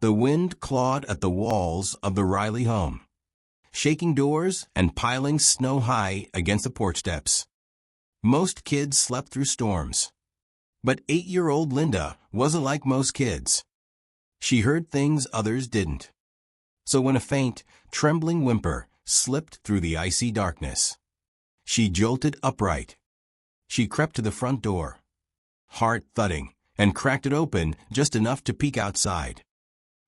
The wind clawed at the walls of the Riley home, shaking doors and piling snow high against the porch steps. Most kids slept through storms. But 8-year-old Linda wasn't like most kids. She heard things others didn't. So when a faint, trembling whimper slipped through the icy darkness, she jolted upright. She crept to the front door, heart thudding, and cracked it open just enough to peek outside.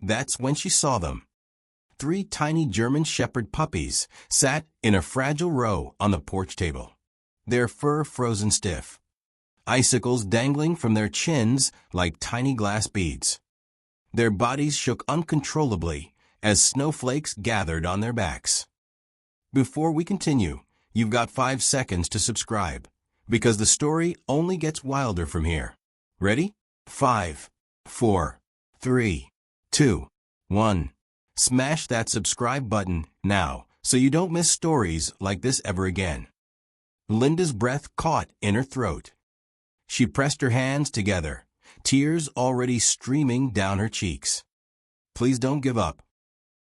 That's when she saw them. 3 tiny German Shepherd puppies sat in a fragile row on the porch table, their fur frozen stiff, icicles dangling from their chins like tiny glass beads. Their bodies shook uncontrollably as snowflakes gathered on their backs. Before we continue, you've got 5 seconds to subscribe, because the story only gets wilder from here. Ready? 5, 4, 3, 2, 1. Smash that subscribe button now so you don't miss stories like this ever again. Linda's breath caught in her throat. She pressed her hands together, tears already streaming down her cheeks. Please don't give up.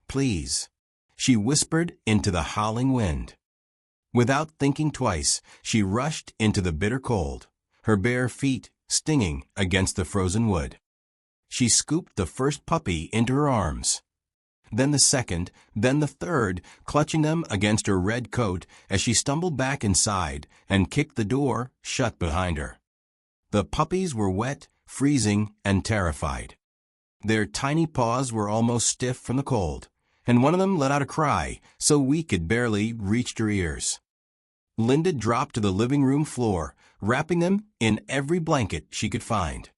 Please, she whispered into the howling wind. Without thinking twice, she rushed into the bitter cold, her bare feet stinging against the frozen wood. She scooped the first puppy into her arms, then the second, then the third, clutching them against her red coat as she stumbled back inside and kicked the door shut behind her. The puppies were wet, freezing, and terrified. Their tiny paws were almost stiff from the cold, and one of them let out a cry so weak it barely reached her ears. Linda dropped to the living room floor, wrapping them in every blanket she could find.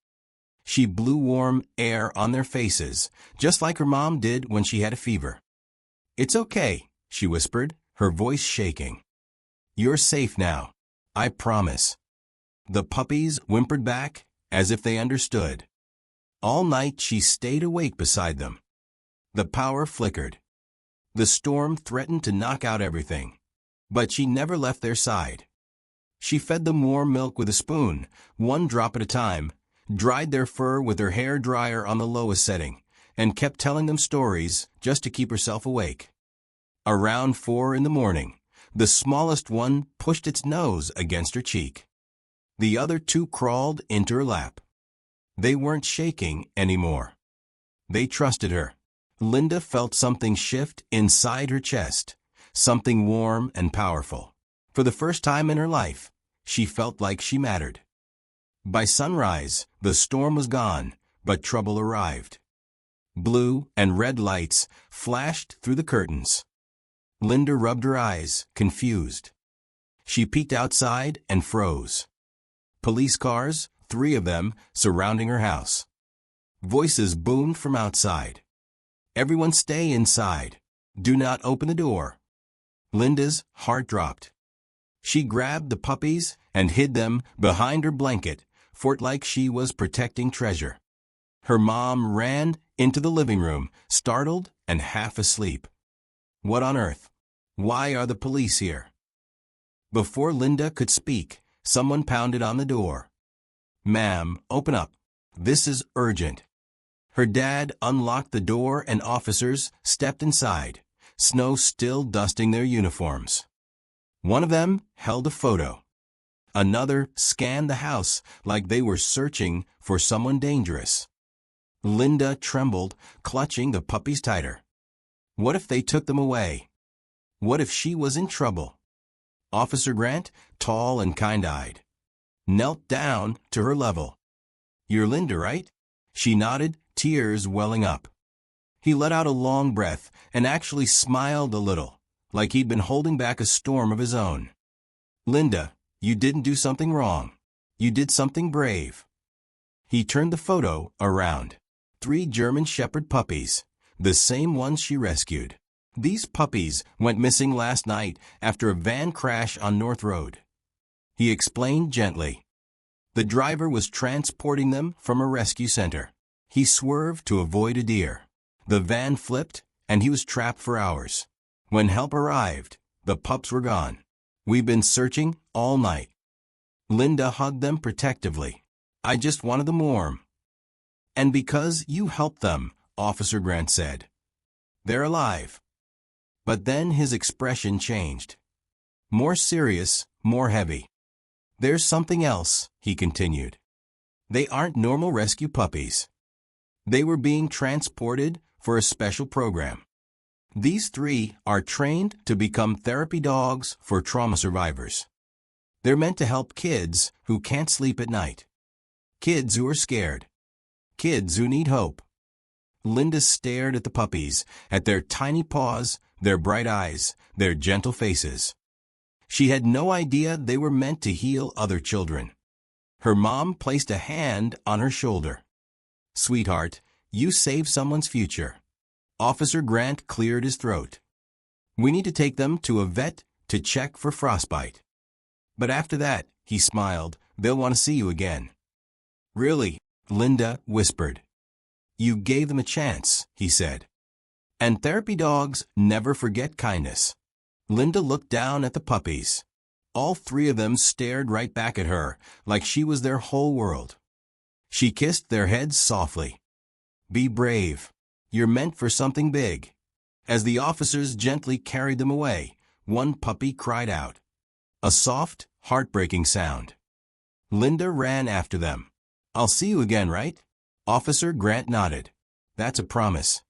She blew warm air on their faces, just like her mom did when she had a fever. "It's okay," she whispered, her voice shaking. "You're safe now. I promise." The puppies whimpered back as if they understood. All night she stayed awake beside them. The power flickered. The storm threatened to knock out everything, but she never left their side. She fed them warm milk with a spoon, one drop at a time, dried their fur with her hair dryer on the lowest setting, and kept telling them stories just to keep herself awake. Around 4 in the morning, the smallest one pushed its nose against her cheek. The other 2 crawled into her lap. They weren't shaking anymore. They trusted her. Linda felt something shift inside her chest, something warm and powerful. For the first time in her life, she felt like she mattered. By sunrise, the storm was gone, but trouble arrived. Blue and red lights flashed through the curtains. Linda rubbed her eyes, confused. She peeked outside and froze. Police cars, 3 of them, surrounding her house. Voices boomed from outside. "Everyone stay inside. Do not open the door." Linda's heart dropped. She grabbed the puppies and hid them behind her blanket, for it like she was protecting treasure. Her mom ran into the living room, startled and half asleep. "What on earth? Why are the police here?" Before Linda could speak, someone pounded on the door. "Ma'am, open up. This is urgent." Her dad unlocked the door and officers stepped inside, snow still dusting their uniforms. One of them held a photo. Another scanned the house like they were searching for someone dangerous. Linda trembled, clutching the puppies tighter. What if they took them away? What if she was in trouble? Officer Grant, tall and kind-eyed, knelt down to her level. "You're Linda, right?" She nodded, tears welling up. He let out a long breath and actually smiled a little, like he'd been holding back a storm of his own. "Linda, you didn't do something wrong. You did something brave." He turned the photo around. 3 German Shepherd puppies, the same ones she rescued. These puppies went missing last night after a van crash on North Road. He explained gently. The driver was transporting them from a rescue center. He swerved to avoid a deer. The van flipped, and he was trapped for hours. When help arrived, the pups were gone. "We've been searching all night." Linda hugged them protectively. "I just wanted them warm." "And because you helped them, Officer Grant said. "They're alive." But then his expression changed. More serious, more heavy. "There's something else," he continued. "They aren't normal rescue puppies. They were being transported for a special program. These 3 are trained to become therapy dogs for trauma survivors. They're meant to help kids who can't sleep at night. Kids who are scared. Kids who need hope." Linda stared at the puppies, at their tiny paws, their bright eyes, their gentle faces. She had no idea they were meant to heal other children. Her mom placed a hand on her shoulder. "Sweetheart, you saved someone's future." Officer Grant cleared his throat. "We need to take them to a vet to check for frostbite. But after that," he smiled, "they'll want to see you again." "Really?" Linda whispered. "You gave them a chance," he said. "And therapy dogs never forget kindness." Linda looked down at the puppies. All 3 of them stared right back at her, like she was their whole world. She kissed their heads softly. "Be brave. You're meant for something big." As the officers gently carried them away, one puppy cried out. A soft, heartbreaking sound. Linda ran after them. "I'll see you again, right?" Officer Grant nodded. "That's a promise."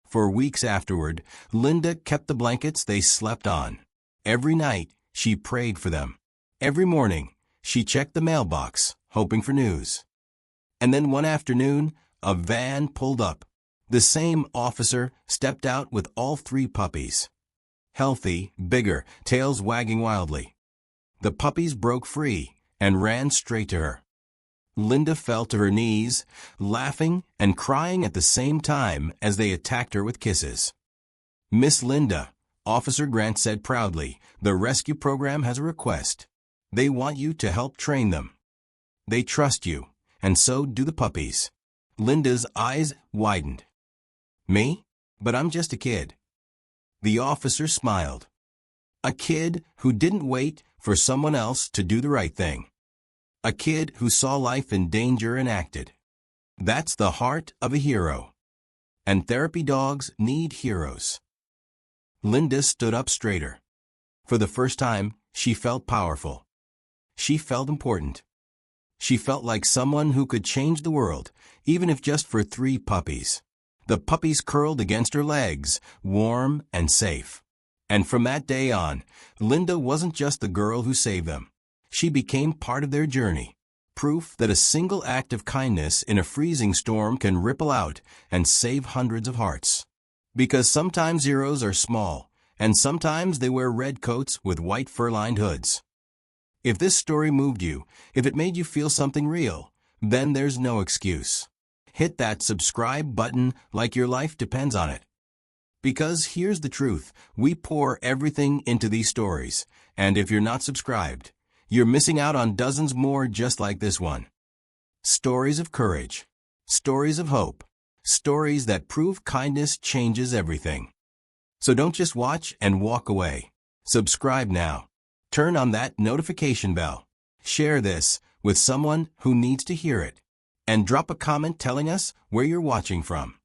For weeks afterward, Linda kept the blankets they slept on. Every night, she prayed for them. Every morning, she checked the mailbox, hoping for news. And then one afternoon, a van pulled up. The same officer stepped out with all 3 puppies. Healthy, bigger, tails wagging wildly. The puppies broke free and ran straight to her. Linda fell to her knees, laughing and crying at the same time as they attacked her with kisses. "Miss Linda," Officer Grant said proudly, "the rescue program has a request. They want you to help train them. They trust you, and so do the puppies." Linda's eyes widened. "Me? But I'm just a kid." The officer smiled. A kid who didn't wait for someone else to do the right thing. A kid who saw life in danger and acted. That's the heart of a hero. And therapy dogs need heroes. Linda stood up straighter. For the first time, she felt powerful. She felt important. She felt like someone who could change the world, even if just for 3 puppies. The puppies curled against her legs, warm and safe. And from that day on, Linda wasn't just the girl who saved them. She became part of their journey. Proof that a single act of kindness in a freezing storm can ripple out and save hundreds of hearts. Because sometimes heroes are small, and sometimes they wear red coats with white fur-lined hoods. If this story moved you, if it made you feel something real, then there's no excuse. Hit that subscribe button like your life depends on it. Because here's the truth, we pour everything into these stories, and if you're not subscribed, you're missing out on dozens more just like this one. Stories of courage. Stories of hope. Stories that prove kindness changes everything. So don't just watch and walk away. Subscribe now. Turn on that notification bell. Share this with someone who needs to hear it. And drop a comment telling us where you're watching from.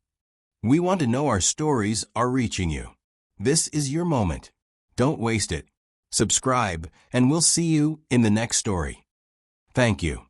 We want to know our stories are reaching you. This is your moment. Don't waste it. Subscribe, and we'll see you in the next story. Thank you.